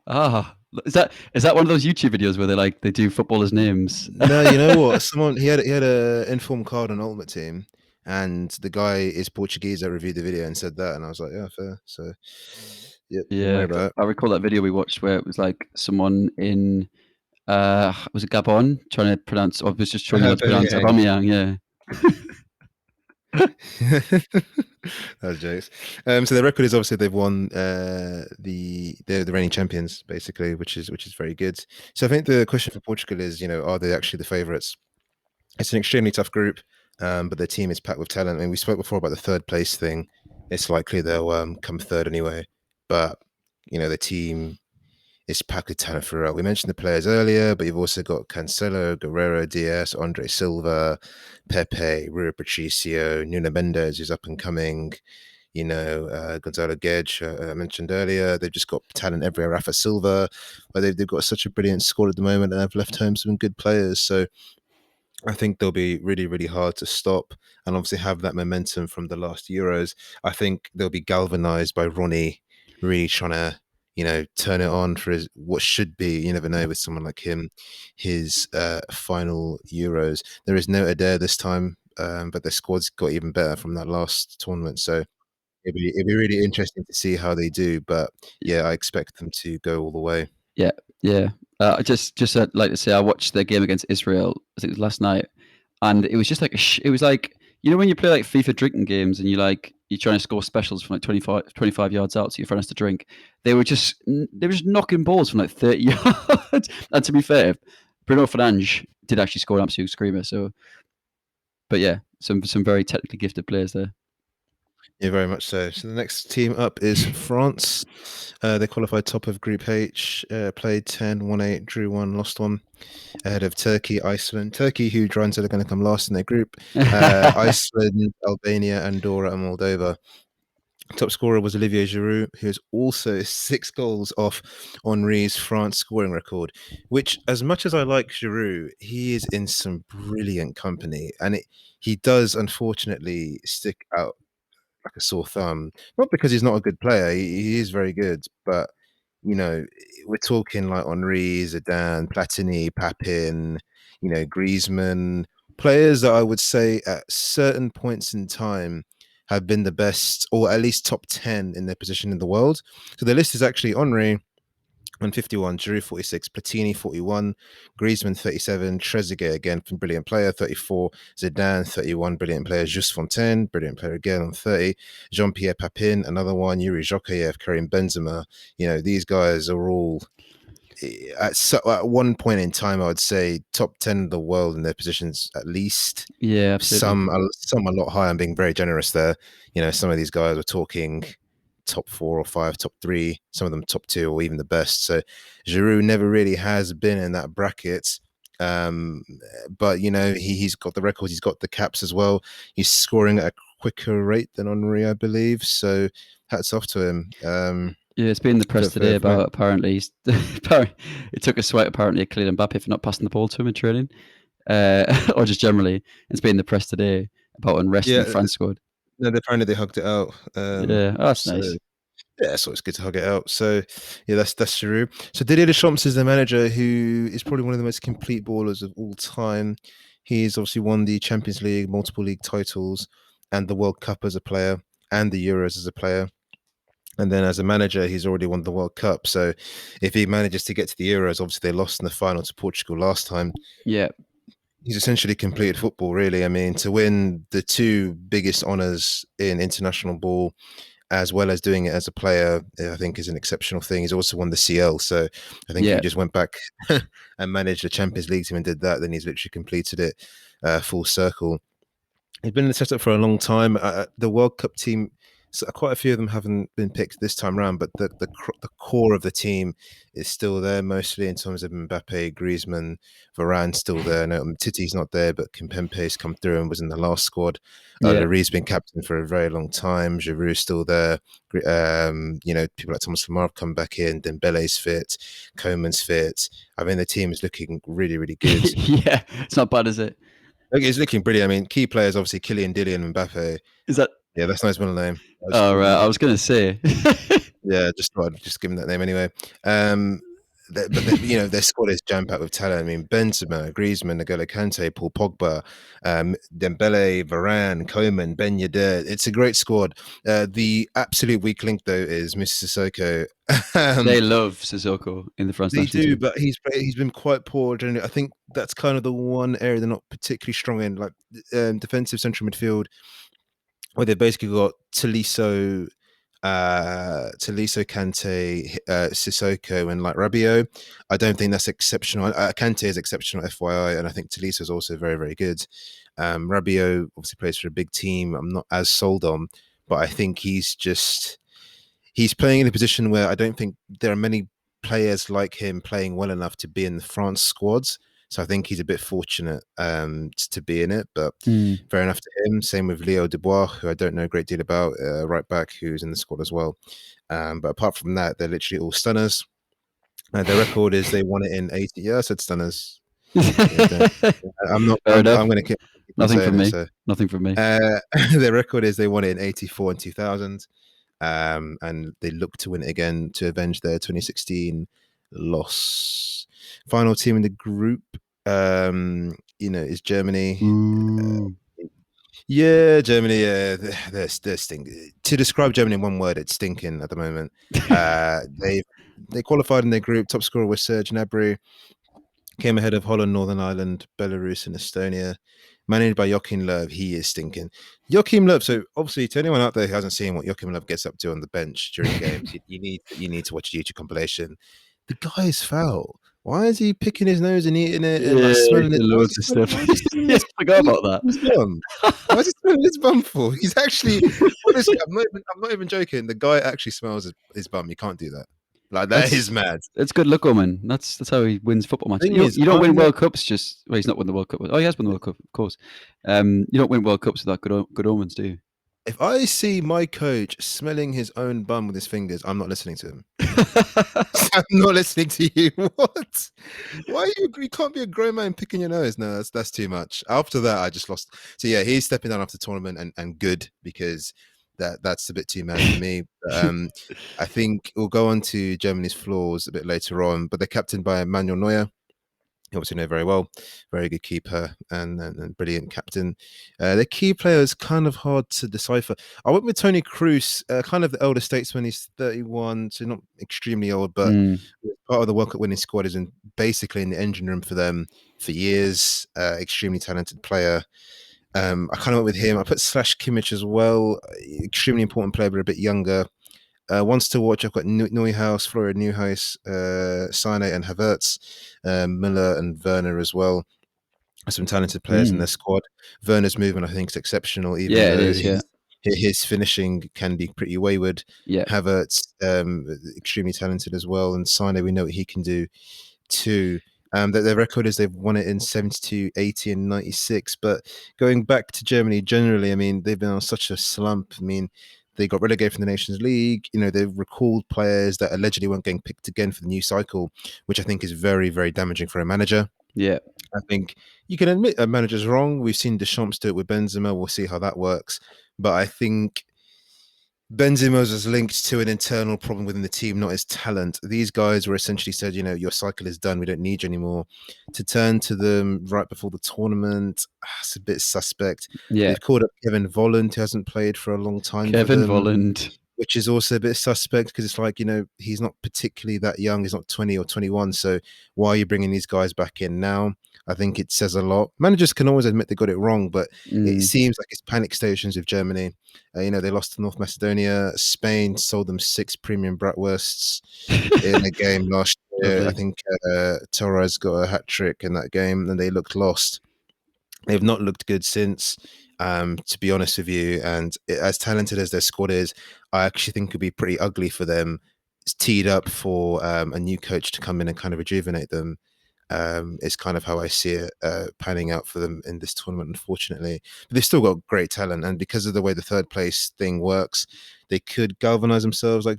Ah, is that one of those YouTube videos where they do footballers' names? No, you know what? Someone he had a informed card on Ultimate Team, and the guy is Portuguese that reviewed the video and said that, and I was like, yeah, fair. So, yeah, don't worry Yeah, 'cause about I recall that video we watched where it was like someone in was it Gabon trying to pronounce, or was just showing you how it. to pronounce Birmingham. Aubameyang. Yeah. That was jokes. So the record is obviously they've won they're the reigning champions basically, which is very good. So I think the question for Portugal is, are they actually the favourites? It's an extremely tough group, but their team is packed with talent. I mean, we spoke before about the third place thing. It's likely they'll come third anyway, but the team is packed with talent throughout. We mentioned the players earlier, but you've also got Cancelo, Guerrero, Diaz, Andre Silva, Pepe, Rui Patricio, Nuno Mendes, who's up and coming. Gonzalo Guedes, I mentioned earlier. They've just got talent everywhere. Rafa Silva, but they've got such a brilliant squad at the moment, and they've left home some good players. So I think they'll be really, really hard to stop, and obviously have that momentum from the last Euros. I think they'll be galvanized by Ronnie really trying to, turn it on for what should be, you never know with someone like him, his final Euros. There is no Adair this time, but their squad's got even better from that last tournament. So it'd be really interesting to see how they do. But yeah, I expect them to go all the way. Yeah, yeah. I just like to say I watched their game against Israel. I think it was last night, and it was just like it was like when you play like FIFA drinking games and you're trying to score specials from like 25 yards out, so your friend has to drink. They were just knocking balls from like 30 yards. And to be fair, Bruno Fernandes did actually score an absolute screamer. So But yeah, some very technically gifted players there. Yeah, very much so. So the next team up is France. They qualified top of Group H, played 10, won 8, drew 1, lost 1, ahead of Turkey, Iceland. Turkey, who Ryan are going to come last in their group. Iceland, Albania, Andorra, and Moldova. Top scorer was Olivier Giroud, who is also 6 goals off Henri's France scoring record. Which, as much as I like Giroud, he is in some brilliant company, and he does unfortunately stick out like a sore thumb. Not because he's not a good player; he is very good, but you know, we're talking like Henri, Zidane, Platini, Papin, Griezmann, players that I would say at certain points in time have been the best, or at least top 10 in their position in the world. So the list is actually Henri on 51, Giroud 46, Platini 41, Griezmann 37, Trezeguet again, brilliant player 34, Zidane 31, brilliant player, Just Fontaine, brilliant player again on 30, Jean-Pierre Papin, another one, Yuri Zhokayev, Karim Benzema. These guys are all at one point in time, I would say top 10 of the world in their positions at least. Yeah, absolutely. Some a lot higher. I'm being very generous there. Some of these guys are talking top 4 or 5, top 3, some of them top 2 or even the best. So Giroud never really has been in that bracket. But he's got the records, he's got the caps as well. He's scoring at a quicker rate than Henri, I believe. So hats off to him. Yeah, it's been in the press today about apparently it took a sweat apparently at Kylian Mbappe for not passing the ball to him in training, or just generally. It's been in the press today about unrest in the France squad. No, apparently they hugged it out. Yeah, that's nice. Yeah, so it's good to hug it out. So yeah, that's Giroud. So Didier Deschamps is the manager, who is probably one of the most complete ballers of all time. He's obviously won the Champions League, multiple league titles, and the World Cup as a player, and the Euros as a player. And then as a manager, he's already won the World Cup. So if he manages to get to the Euros, obviously they lost in the final to Portugal last time. Yeah. He's essentially completed football, really. I mean, to win the 2 biggest honours in international ball, as well as doing it as a player, I think is an exceptional thing. He's also won the CL. So I think if he just went back and managed the Champions League team and did that, then he's literally completed it full circle. He's been in the setup for a long time. The World Cup team, so quite a few of them haven't been picked this time around, but the core of the team is still there, mostly in terms of Mbappe, Griezmann, Varane still there. No, Titi's not there, but Kimpembe's come through and was in the last squad. Lari's been captain for a very long time. Giroud's still there. People like Thomas Lemar have come back in. Dembele's fit. Coman's fit. I mean, the team is looking really, really good. Yeah, it's not bad, is it? It's looking brilliant. I mean, key players obviously Kylian, Dillian, and Mbappe. Is that? Yeah, that's a nice middle name. Oh, right. I was going to say. Yeah, just thought I'd just give him that name anyway. Their squad is jam packed with talent. I mean, Benzema, Griezmann, N'Golo Kante, Paul Pogba, Dembele, Varane, Koeman, Ben Yedder. It's a great squad. The absolute weak link, though, is Mr. Sissoko. They love Sissoko in the France national team. But he's been quite poor generally. I think that's kind of the one area they're not particularly strong in, like defensive central midfield, where they've basically got Tolisso, Kante, Sissoko, and like Rabiot. I don't think that's exceptional. Kante is exceptional, FYI, and I think Tolisso is also very, very good. Rabiot obviously plays for a big team. I'm not as sold on, but I think he's playing in a position where I don't think there are many players like him playing well enough to be in the France squads. So I think he's a bit fortunate to be in it, but fair enough to him. Same with Leo Dubois, who I don't know a great deal about, right back, who's in the squad as well. But apart from that, they're literally all stunners. Their record is they won it in 80. Yeah, I said stunners. I'm not. I'm going to keep Nothing from me. So. Nothing from me. Their record is they won it in 84 and 2000. And they look to win it again to avenge their 2016 loss. Final team in the group, is Germany. Yeah, Germany. They're stinking. To describe Germany in one word, it's stinking at the moment. They qualified in their group. Top scorer was Serge Gnabry. Came ahead of Holland, Northern Ireland, Belarus, and Estonia. Managed by Joachim Löw. He is stinking. Joachim Löw. So obviously, to anyone out there who hasn't seen what Joachim Löw gets up to on the bench during games, you need to watch a YouTube compilation. The guy is foul. why is he picking his nose and eating it and Yeah, like he smelling it? did loads of stuff. Why is he smelling Yeah, his, I forgot about that. his bum? Why is he smelling his bum for? He's actually honestly, I'm not even joking. The guy actually smells his bum. You can't do that. Like that is That's mad. it's good luck, Omen. That's how he wins football matches. Thing is, You don't I'm win not. World Cups just well, he's not won the World Cup. Oh, he has won the World Cup, of course. You don't win World Cups without good omens, do you? If I see my coach smelling his own bum with his fingers, I'm not listening to him. I'm not listening to you. What? Why are you can't be a grown man picking your nose? No, that's too much. After that, I just lost. So yeah, he's stepping down after the tournament and good because that's a bit too mad for me. I think we'll go on to Germany's flaws a bit later on, but they're captained by Manuel Neuer. You obviously know very well, very good keeper and brilliant captain. The key player is kind of hard to decipher. I went with Tony Cruz, kind of the elder statesman. He's 31, so not extremely old, but Mm, part of the World Cup winning squad is basically in the engine room for them for years. Extremely talented player. I kind of went with him. I put Slash Kimmich as well. Extremely important player, but a bit younger. Ones to watch, I've got Neuhaus, Florian Neuhaus, Sane and Havertz, Müller and Werner as well. Some talented players in their mm. squad. Werner's movement, I think, is exceptional, even Yeah, it though is. Yeah, his finishing can be pretty wayward. yeah. Havertz, extremely talented as well, and Sane, we know what he can do too. That their record is they've won it in 72, 80, and 96. But going back to Germany generally, I mean, they've been on such a slump. I mean, they got relegated from the Nations League. You know, they've recalled players that allegedly weren't getting picked again for the new cycle, which I think is very, very damaging for a manager. Yeah, I think you can admit a manager's wrong. We've seen Deschamps do it with Benzema. We'll see how that works. But I think Benzema was linked to an internal problem within the team, not his talent. These guys were essentially said, you know, your cycle is done. We don't need you anymore. To turn to them right before the tournament, it's a bit suspect. yeah. They've called up Kevin Volland, who hasn't played for a long time for Kevin them, Volland. which is also a bit suspect because it's like, you know, he's not particularly that young. He's not 20 or 21. So why are you bringing these guys back in now? I think it says a lot. Managers can always admit they got it wrong, but it Mm. seems like it's panic stations with Germany. You know, they lost to North Macedonia. Spain sold them 6 premium bratwursts in a game last year. I Lovely. think Torres got a hat trick in that game and they looked lost. They've not looked good since, to be honest with you. And as talented as their squad is, I actually think it could be pretty ugly for them. It's teed up for a new coach to come in and kind of rejuvenate them. Is kind of how I see it panning out for them in this tournament, unfortunately. But they've still got great talent, and because of the way the third place thing works, they could galvanize themselves like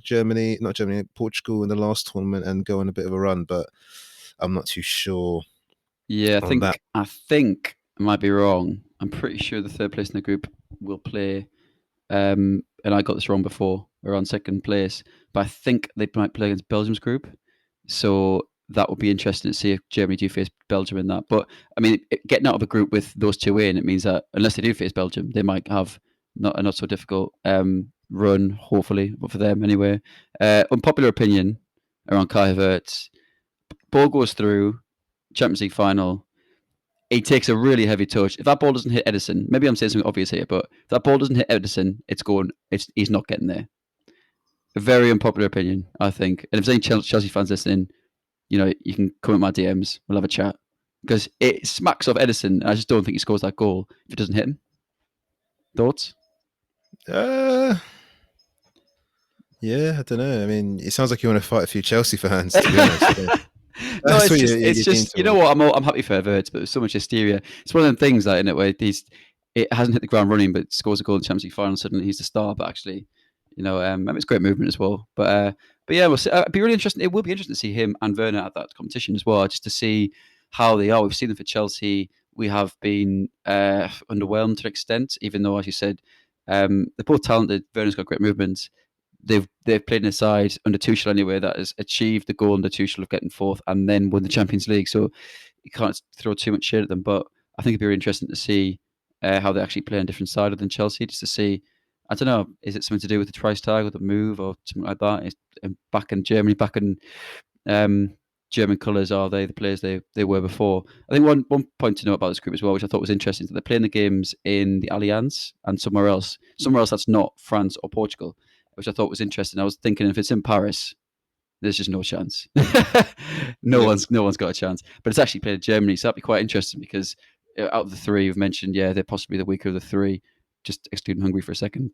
Portugal in the last tournament and go on a bit of a run. But I'm not too sure Yeah, on that. I think I might be wrong. I'm pretty sure the third place in the group will play. And I got this wrong before. We're on second place, but I think they might play against Belgium's group. So that would be interesting to see if Germany do face Belgium in that. But I mean, getting out of a group with those two in, it means that unless they do face Belgium, they might have not a not so difficult run. Hopefully, but for them anyway. Unpopular opinion around Kai Havertz. Ball goes through Champions League final. He takes a really heavy touch. If that ball doesn't hit Edison, maybe I'm saying something obvious here, but if that ball doesn't hit Edison, it's going. He's not getting there. A very unpopular opinion, I think. And if there's any Chelsea fans listening, you know, you can come at my DMs. We'll have a chat because it smacks off Edison. I just don't think he scores that goal if it doesn't hit him. Thoughts? Uh, yeah, I don't know. I mean, it sounds like you want to fight a few Chelsea fans, to be honest. So No, that's what it's you lean just you know towards. what I'm happy for Verts, but there's so much hysteria. It's one of them things that in it where it hasn't hit the ground running, but scores a goal in the Champions League final. Suddenly he's the star, but actually, you know, I mean, it's great movement as well. But yeah, we'll see. It'd be really interesting. It will be interesting to see him and Werner at that competition as well, just to see how they are. We've seen them for Chelsea. We have been underwhelmed to an extent, even though, as you said, they're both talented. Werner's got great movement. They've played in a side under Tuchel anyway that has achieved the goal under Tuchel of getting fourth and then won the Champions League. So you can't throw too much shade at them. But I think it'd be really interesting to see how they actually play on a different side than Chelsea, just to see. I don't know. Is it something to do with the price tag or the move or something like that? Is back in Germany, back in um, German colours? Are they the players they were before? I think one point to note about this group as well, which I thought was interesting, is that they're playing the games in the Allianz and somewhere else that's not France or Portugal, which I thought was interesting. I was thinking if it's in Paris, there's just no chance. no Yep. one's got a chance. But it's actually played in Germany, so that'd be quite interesting because out of the three you've mentioned, yeah, they're possibly the weaker of the three, just excluding Hungary for a second.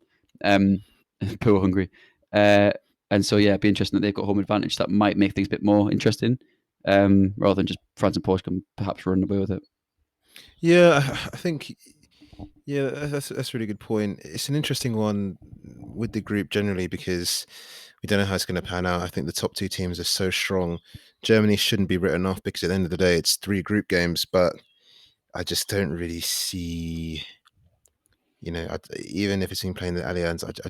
Poor Hungary. And so yeah, it'd be interesting that they've got home advantage. That might make things a bit more interesting, rather than just France and Portugal perhaps running away with it. Yeah, I think yeah, that's a really good point. It's an interesting one with the group generally because we don't know how it's going to pan out. I think the top two teams are so strong. Germany shouldn't be written off because at the end of the day, it's 3 group games, but I just don't really see, even if it's been playing the Allianz, I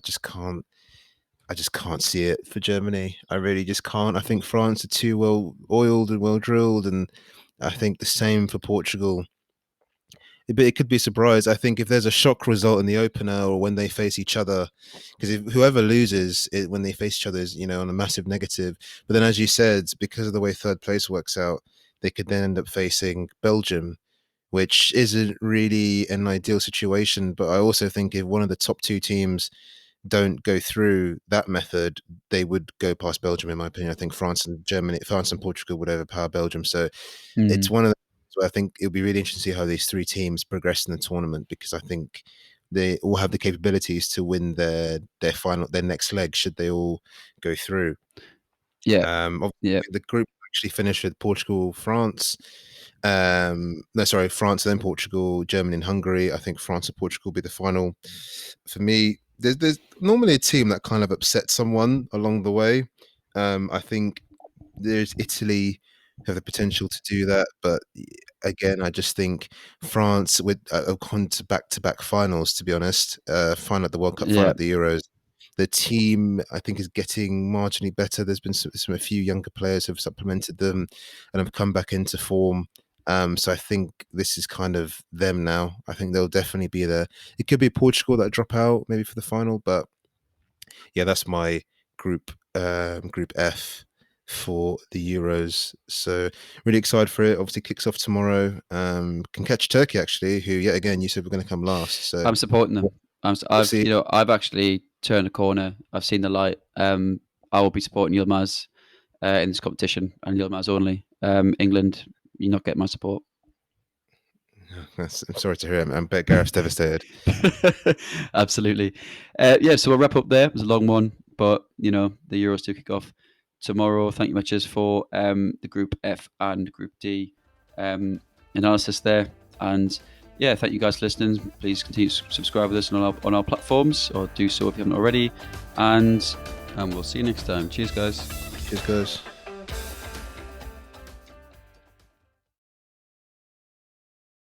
just can't see it for Germany. I really just can't. I think France are too well oiled and well drilled, and I think the same for Portugal. But it could be a surprise. I think if there's a shock result in the opener or when they face each other, because if whoever loses it when they face each other is, on a massive negative. But then, as you said, because of the way third place works out, they could then end up facing Belgium, which isn't really an ideal situation. But I also think if one of the top two teams don't go through that method, they would go past Belgium, in my opinion. I think France and Portugal would overpower Belgium. So it's one of the where I think it'll be really interesting to see how these 3 teams progress in the tournament because I think they all have the capabilities to win their next leg should they all go through. Yeah, yeah. Obviously the group actually finished with Portugal, France. No, sorry, France, then Portugal, Germany, and Hungary. I think France and Portugal will be the final. For me, there's normally a team that kind of upsets someone along the way. I think there's Italy have the potential to do that, but again, I just think France with have gone to back finals. To be honest, final at the World Cup, final Yeah, at the Euros. The team, I think, is getting marginally better. There's been a few younger players who have supplemented them and have come back into form. So I think this is kind of them now. I think they'll definitely be there. It could be Portugal that drop out maybe for the final, but yeah, that's my group F for the Euros. So really excited for it. Obviously kicks off tomorrow. Can catch Turkey actually, who yet again you said we're going to come last. So I'm supporting them. we'll I've see. I've actually turned a corner. I've seen the light. I will be supporting Yilmaz in this competition and Yilmaz only. England, you not get my support. I'm sorry to hear. I bet Gareth's devastated. Absolutely. Yeah, so we'll wrap up there. It was a long one, but the Euros do kick off tomorrow. Thank you, muches for the Group F and Group D analysis there. And yeah, thank you guys for listening. Please continue to subscribe with us on our platforms, or do so if you haven't already. And we'll see you next time. Cheers, guys. Cheers, guys.